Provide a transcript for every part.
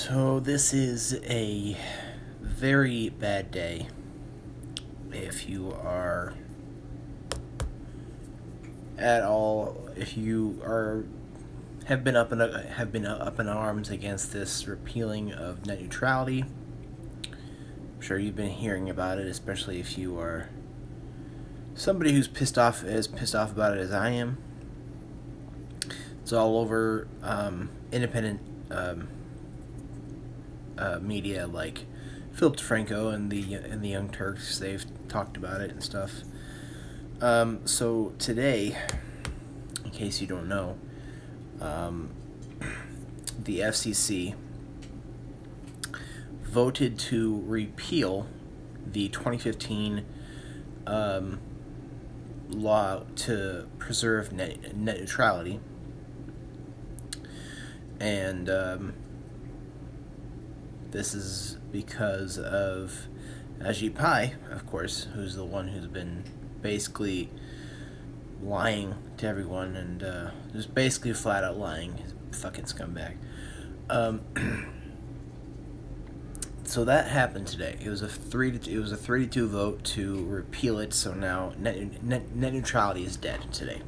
So this is a very bad day if you are if you are have been up in arms against this repealing of net neutrality. I'm sure you've been hearing about it, especially if you are somebody who's pissed off about it as I am. It's all over independent media like Philip DeFranco and the Young Turks. They've talked about it and stuff. So today, in case you don't know, the FCC voted to repeal the 2015 law to preserve net neutrality, and this is because of Ajit Pai, of course, who's the one who's been basically lying to everyone and just basically flat out lying. He's a fucking scumbag. So that happened today. It was a 3-2 vote to repeal it. So now net neutrality is dead today.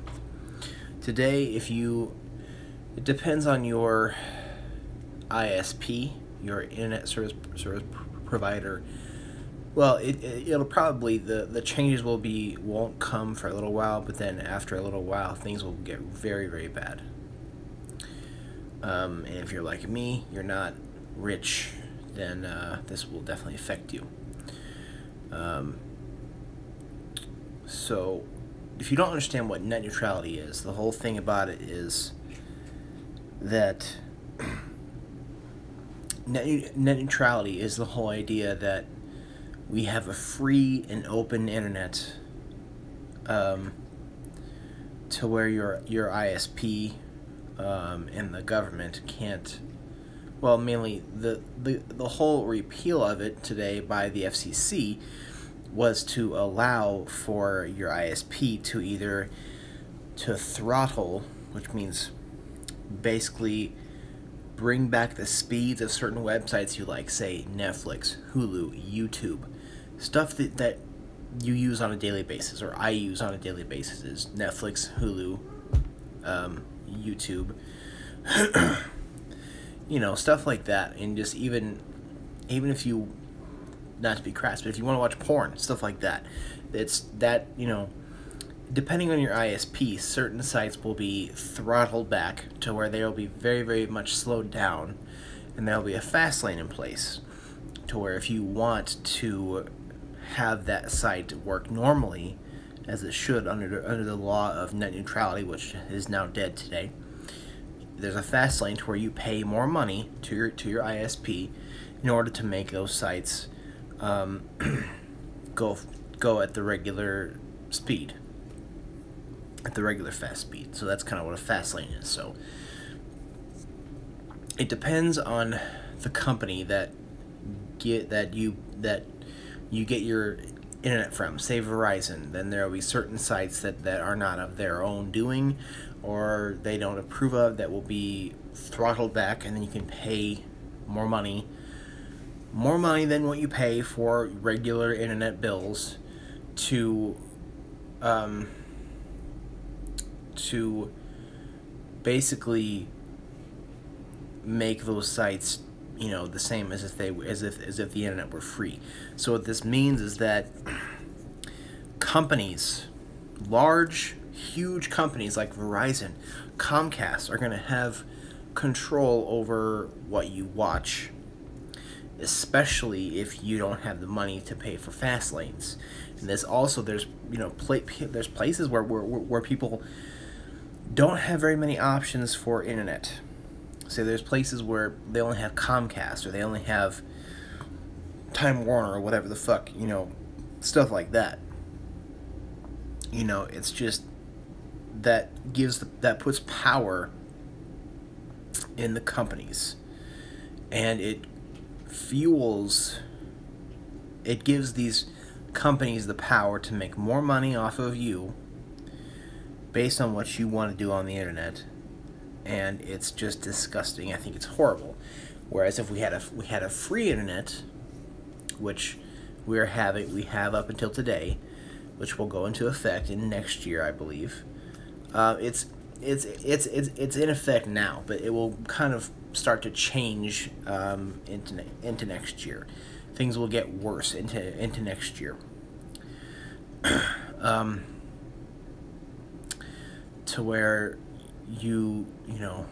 Today, it depends on your ISP, your internet service provider. Well, it'll probably, the changes won't come for a little while, but then after a little while things will get very, very bad. And if you're like me, you're not rich, then this will definitely affect you. So if you don't understand what net neutrality is, the whole thing about it is that net neutrality is the whole idea that we have a free and open internet, to where your ISP and the government can't. Well, mainly the whole repeal of it today by the FCC was to allow for your ISP to throttle, which means basically bring back the speeds of certain websites you like, say Netflix, Hulu, YouTube, stuff that you use on a daily basis, or I use on a daily basis, is Netflix, Hulu, YouTube, stuff like that. And just even if you, not to be crass, but if you want to watch porn, stuff like that, it's that, depending on your ISP, certain sites will be throttled back to where they will be very, very much slowed down, and there will be a fast lane in place to where if you want to have that site work normally, as it should under the law of net neutrality, which is now dead today, there's a fast lane to where you pay more money to your ISP in order to make those sites go at the regular speed, at the regular fast speed. So that's kind of what a fast lane is. So it depends on the company that you get your internet from. Say Verizon, then there will be certain sites that are not of their own doing, or they don't approve of, that will be throttled back, and then you can pay more money than what you pay for regular internet bills to basically make those sites the same as if the internet were free. So what this means is that companies, huge companies like Verizon, Comcast, are going to have control over what you watch, especially if you don't have the money to pay for fast lanes. And there's places where people don't have very many options for internet. So there's places where they only have Comcast, or they only have Time Warner, or whatever the fuck, stuff like that. It's just that puts power in the companies, and it gives these companies the power to make more money off of you based on what you want to do on the internet. And it's just disgusting. I think it's horrible. Whereas if we had a free internet, which we have up until today, which will go into effect in next year, I believe. It's in effect now, but it will kind of start to change into next year. Things will get worse into next year. To where you know,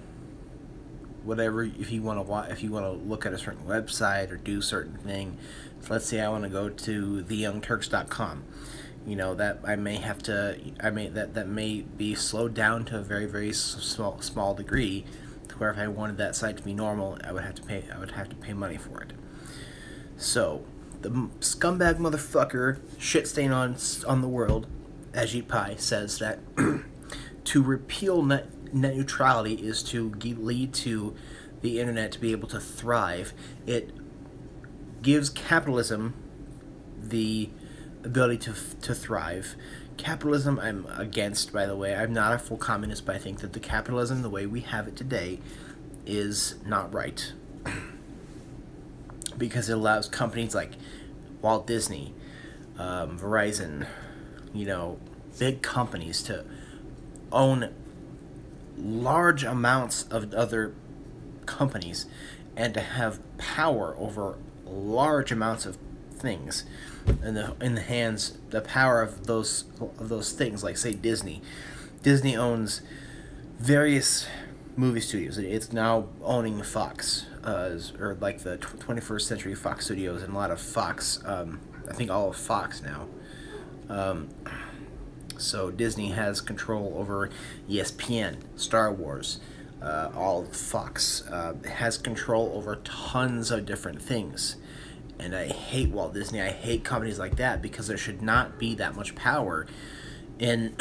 whatever, if you want to look at a certain website or do certain thing, so let's say I want to go to theyoungturks.com, you know, that I may have to, that may be slowed down to a very, very small degree, to where if I wanted that site to be normal, I would have to pay money for it. So the scumbag motherfucker shit stain on the world, Ajit Pai, says that to repeal net neutrality is to lead to the internet to be able to thrive. It gives capitalism the ability to thrive. Capitalism I'm against, by the way. I'm not a full communist, but I think that the capitalism, the way we have it today, is not right. Because it allows companies like Walt Disney, Verizon, you know, big companies to own large amounts of other companies and to have power over large amounts of things in the hands, the power of those things. Like, say, Disney owns various movie studios. It's now owning Fox, or like the 21st Century Fox Studios, and a lot of Fox, I think all of Fox now. So Disney has control over ESPN, Star Wars, all of Fox, has control over tons of different things. And I hate Walt Disney. I hate companies like that, because there should not be that much power in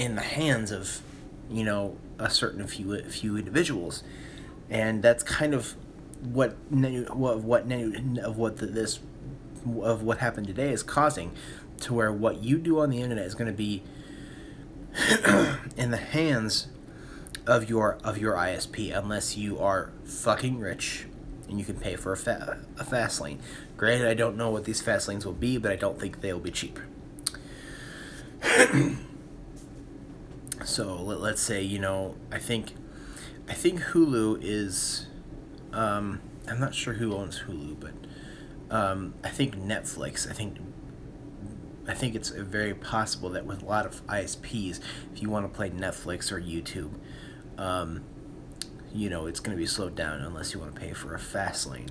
in the hands of, you know, a certain few individuals. And that's kind of what happened today is causing, to where what you do on the internet is going to be in the hands of your ISP, unless you are fucking rich and you can pay for a fast lane. Granted, I don't know what these fast lanes will be, but I don't think they will be cheap. So let's say, you know, I think Hulu is, I'm not sure who owns Hulu, but I think Netflix, I think it's very possible that with a lot of ISPs, if you want to play Netflix or YouTube, you know, it's going to be slowed down unless you want to pay for a fast lane.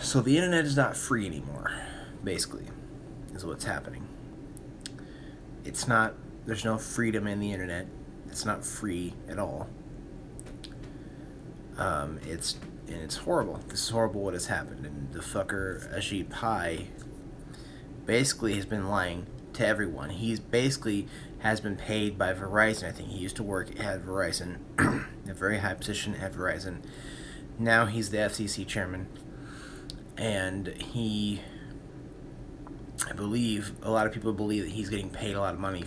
So the internet is not free anymore, basically, is what's happening. It's not, there's no freedom in the internet. It's not free at all. It's horrible. This is horrible what has happened. And the fucker Ajit Pai basically has been lying to everyone. He's basically has been paid by Verizon. I think he used to work at Verizon, a very high position at Verizon. Now he's the FCC chairman, and I believe a lot of people believe that he's getting paid a lot of money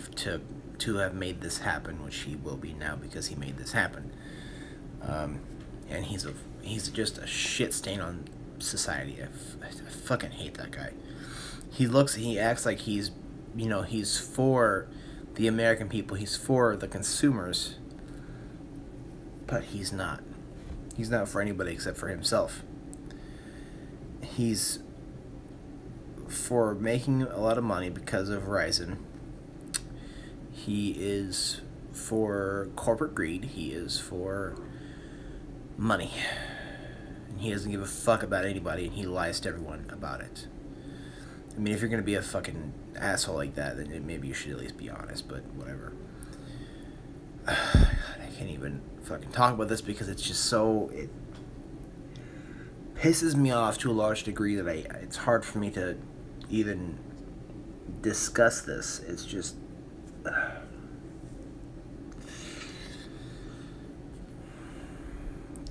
to have made this happen, which he will be now because he made this happen. And he's just a shit stain on society. I fucking hate that guy. He acts like he's, you know, he's for the American people, he's for the consumers, but he's not. He's not for anybody except for himself. He's for making a lot of money because of Verizon. He is for corporate greed. He is for money. And he doesn't give a fuck about anybody, and he lies to everyone about it. I mean, if you're going to be a fucking asshole like that, then maybe you should at least be honest, but whatever. I can't even fucking talk about this because it's just so... It pisses me off to a large degree that it's hard for me to even discuss this. It's just...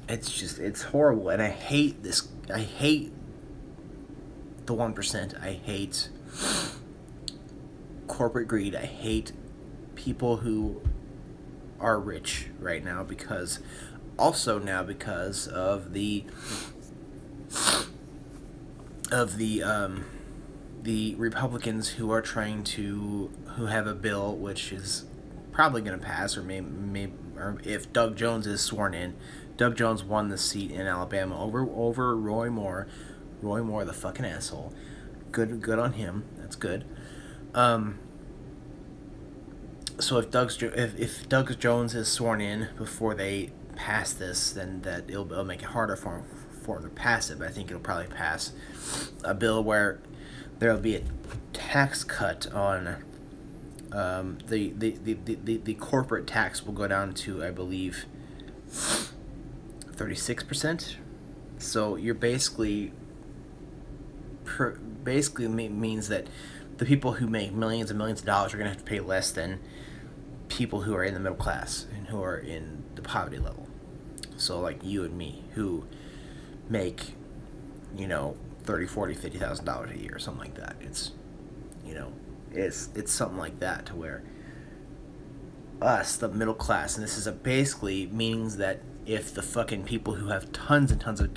it's horrible, and I hate this. I hate the 1%. I hate corporate greed. I hate people who are rich right now because also now because of the Republicans who are who have a bill which is probably going to pass, or or if Doug Jones is sworn in. Doug Jones won the seat in Alabama over Roy Moore. Roy Moore, the fucking asshole. Good on him. That's good. So if Doug Jones is sworn in before they pass this, then it'll make it harder for him to pass it. But I think it'll probably pass a bill where there'll be a tax cut on the corporate tax will go down to, I believe, 36%. So you're basically means that the people who make millions and millions of dollars are going to have to pay less than people who are in the middle class and who are in the poverty level. So like you and me, who make, $30,000, $40,000, $50,000 a year or something like that. It's something like that, to where us, the middle class, and this is basically means that if the fucking people who have tons and tons of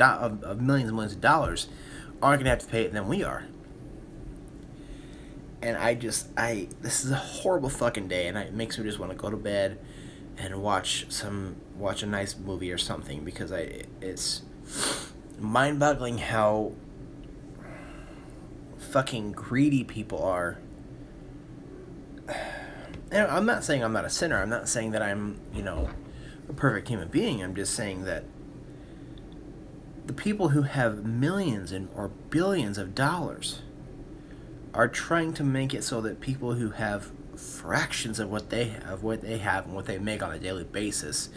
millions and millions of dollars aren't going to have to pay it, then we are. And this is a horrible fucking day, and it makes me just want to go to bed and watch a nice movie or something, because it's mind-boggling how fucking greedy people are. And I'm not saying I'm not a sinner. I'm not saying that I'm, a perfect human being. I'm just saying that the people who have millions or billions of dollars are trying to make it so that people who have fractions of what they have and what they make on a daily basis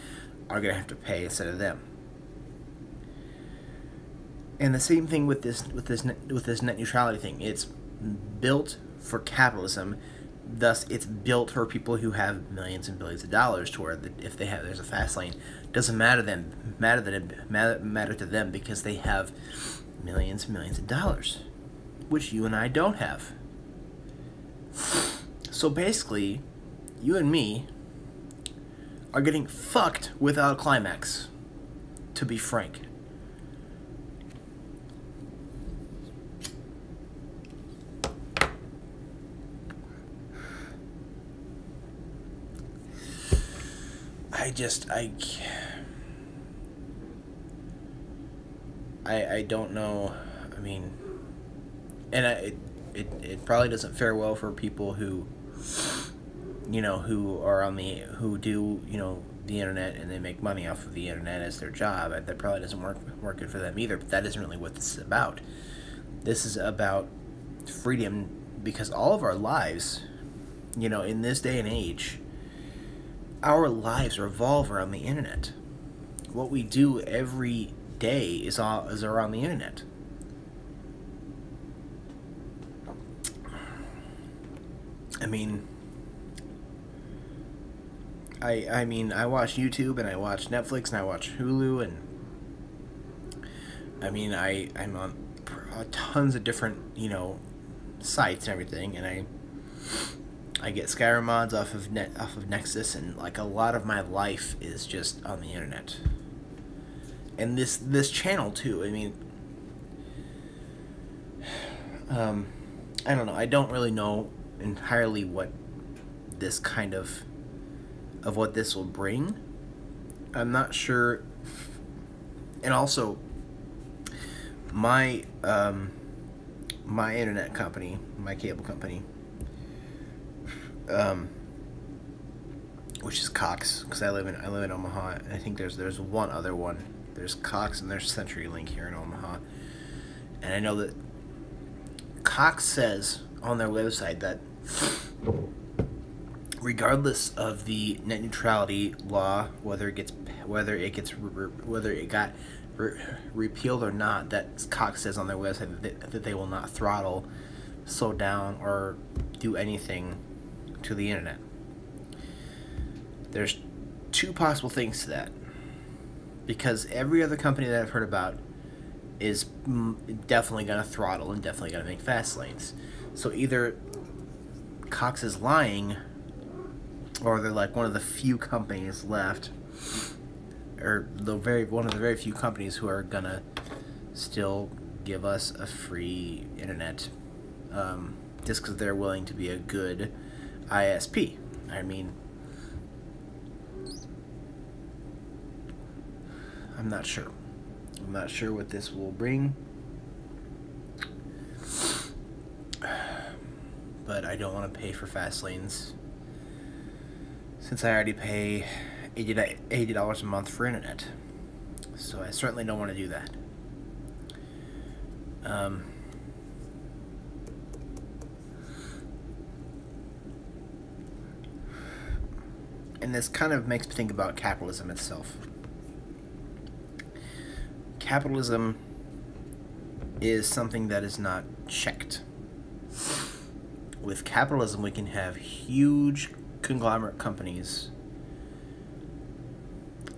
are going to have to pay instead of them. And the same thing with this net neutrality thing. It's built for capitalism. Thus, it's built for people who have millions and billions of dollars, to where if there's a fast lane, doesn't matter to them because they have millions and millions of dollars, which you and I don't have. So basically, you and me are getting fucked without a climax, to be frank. I don't know. I mean, and it probably doesn't fare well for people who who do the internet, and they make money off of the internet as their job. That probably doesn't work good for them either. But that isn't really what this is about. This is about freedom, because all of our lives, in this day and age, our lives revolve around the internet. What we do every day is around the internet. I mean, I watch YouTube, and I watch Netflix, and I watch Hulu, and I'm on tons of different sites and everything, and I get Skyrim mods off of Nexus, and like a lot of my life is just on the internet. And this channel too. I don't know. I don't really know entirely what this kind of what this will bring. I'm not sure. And also, my internet company, my cable company, which is Cox, because I live in Omaha. I think there's one other one. There's Cox and there's CenturyLink here in Omaha. And I know that Cox says on their website that regardless of the net neutrality law, whether it got repealed or not, that Cox says on their website that they will not throttle, slow down, or do anything to the internet. There's two possible things to that, because every other company that I've heard about is definitely going to throttle and definitely going to make fast lanes. So either Cox is lying, or they're like one of the few companies left, or one of the very few companies who are gonna still give us a free internet, just because they're willing to be a good ISP. I mean, I'm not sure. I'm not sure what this will bring, but I don't want to pay for fast lanes since I already pay $80 a month for internet. So I certainly don't want to do that. And this kind of makes me think about capitalism itself. Capitalism is something that is not checked. With capitalism, we can have huge conglomerate companies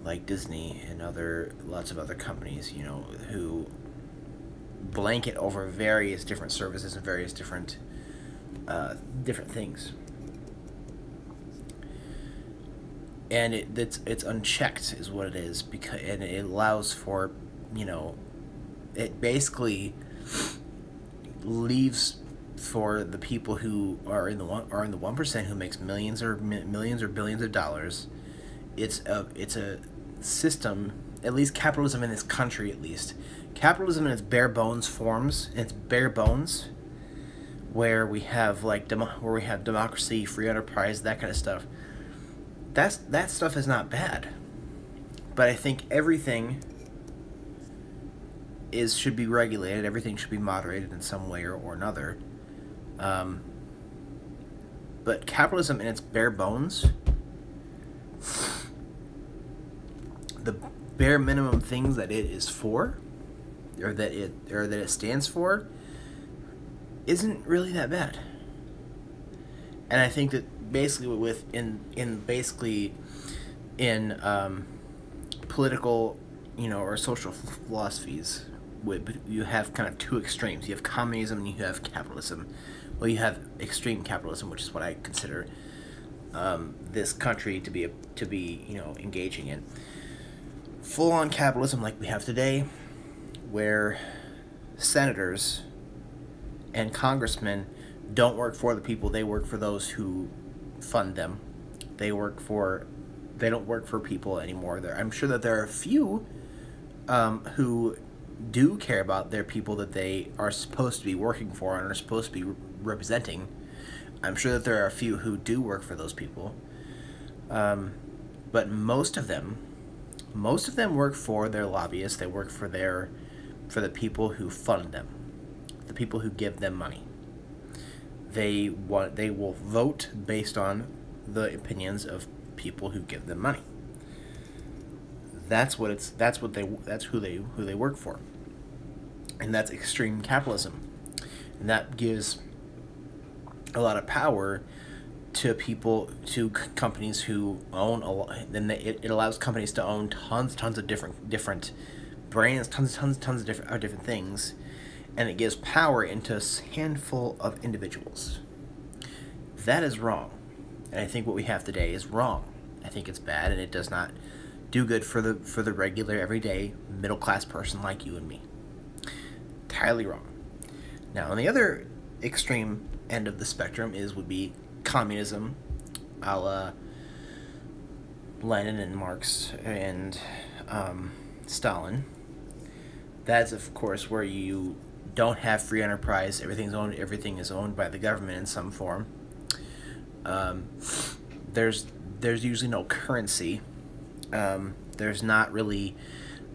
like Disney and lots of other companies, you know, who blanket over various different services and various different things. And it's unchecked is what it is, and it allows for, you know, it basically leaves for the people who are in the 1% who makes millions or billions of dollars. It's a system, at least capitalism in this country, at least capitalism in its bare bones forms, where we have democracy, free enterprise, that kind of stuff. That stuff is not bad, but I think everything should be regulated. Everything should be moderated in some way or another. But capitalism in its bare bones, the bare minimum things that it is for, or that it stands for, isn't really that bad. And I think that basically in political, you know, or social philosophies, you have kind of two extremes. You have communism and you have capitalism. Well, you have extreme capitalism, which is what I consider this country to be you know, engaging in. Full-on capitalism like we have today, where senators and congressmen don't work for the people; they work for those who fund them. They don't work for people anymore. I'm sure that there are a few who do care about their people that they are supposed to be working for and are supposed to be representing. I'm sure that there are a few who do work for those people, but most of them work for their lobbyists. They work for the people who fund them, the people who give them money. They will vote based on the opinions of people who give them money. That's who they work for, and that's extreme capitalism, and that gives a lot of power to companies who own a lot. Then it allows companies to own tons of different brands, tons of different things, and it gives power into a handful of individuals. That is wrong, and I think what we have today is wrong. I think it's bad, and it does not do good for the regular, everyday, middle-class person like you and me. Entirely wrong. Now, on the other extreme end of the spectrum would be communism, a la Lenin and Marx and Stalin. That's, of course, where you don't have free enterprise. Everything is owned by the government in some form. There's usually no currency. There's not really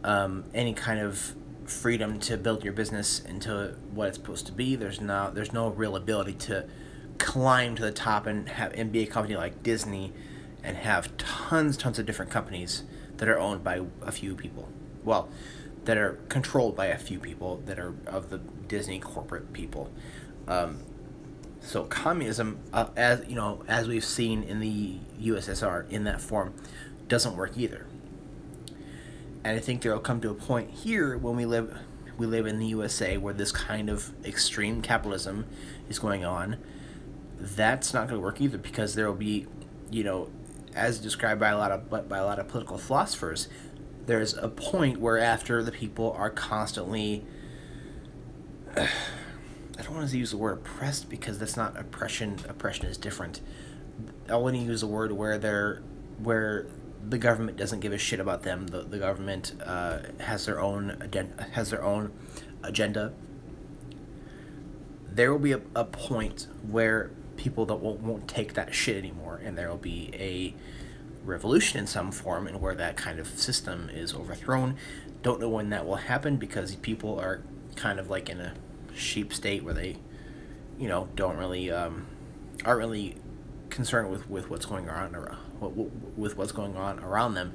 any kind of freedom to build your business into what it's supposed to be. There's no real ability to climb to the top and be a company like Disney and have tons of different companies that are owned by a few people. Well, that are controlled by a few people that are of the Disney corporate people. So communism, as we've seen in the USSR in that form, doesn't work either. And I think there will come to a point here when we live in the USA where this kind of extreme capitalism is going on. That's not going to work either, because there will be, as described by a lot of political philosophers, there's a point where after the people are constantly, I don't want to use the word oppressed because that's not oppression. Oppression is different. I want to use a word where the government doesn't give a shit about them. The government has their own agenda. There will be a point where people that won't take that shit anymore, and there will be a revolution in some form, and where that kind of system is overthrown. Don't know when that will happen because people are kind of like in a sheep state where they, don't really aren't really concerned with what's going on or with what's going on around them.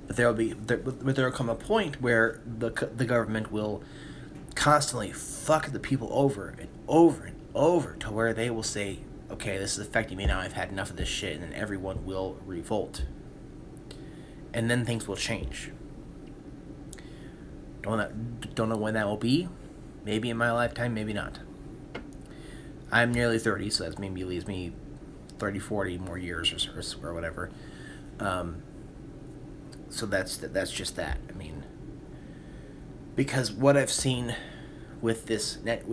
But there will come a point where the government will constantly fuck the people over and over and over to where they will say, okay, this is affecting me now, I've had enough of this shit, and then everyone will revolt. And then things will change. Don't know when that will be. Maybe in my lifetime, maybe not. I'm nearly 30, so that maybe leaves me 30, 40 more years or whatever. So that's just that. I mean, because what I've seen with this net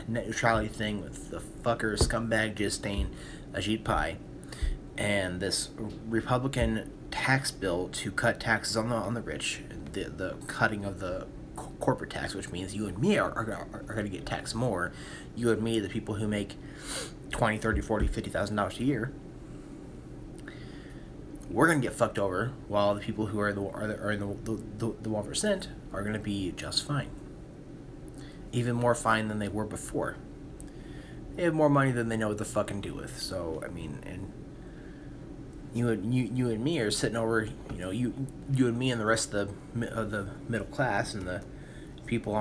neutrality thing, with the fucker scumbag Justine Ajit Pai, and this Republican tax bill to cut taxes on the rich, the cutting of the corporate tax, which means you and me are going to get taxed more. You and me, the people who make $20,000, $30,000, $40,000, $50,000 a year, we're going to get fucked over, while the people who are in the 1% are going to be just fine. Even more fine than they were before. They have more money than they know what to fucking do with. So, I mean, and you and me are sitting over, you and me and the rest of the middle class and the people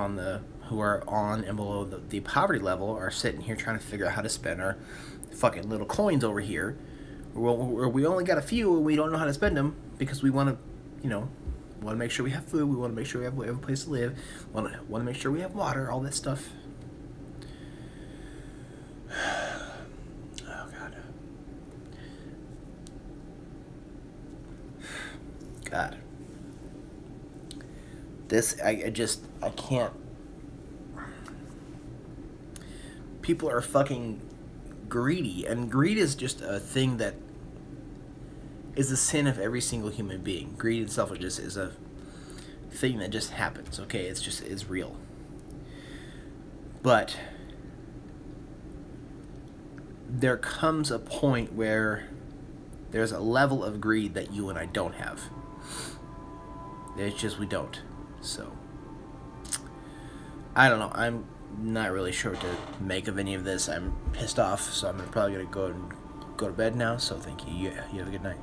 who are on and below the poverty level are sitting here trying to figure out how to spend our fucking little coins over here. We only got a few and we don't know how to spend them because we want to, want to make sure we have food, we want to make sure we have a place to live, want to make sure we have water, all that stuff. Oh, God. God. This, I can't. People are fucking greedy, and greed is just a thing that is the sin of every single human being. Greed and selfishness is a thing that just happens, okay? It's real. But there comes a point where there's a level of greed that you and I don't have. It's just we don't. So, I don't know. I'm not really sure what to make of any of this. I'm pissed off, so I'm probably going to go to bed now. So thank you. You have a good night.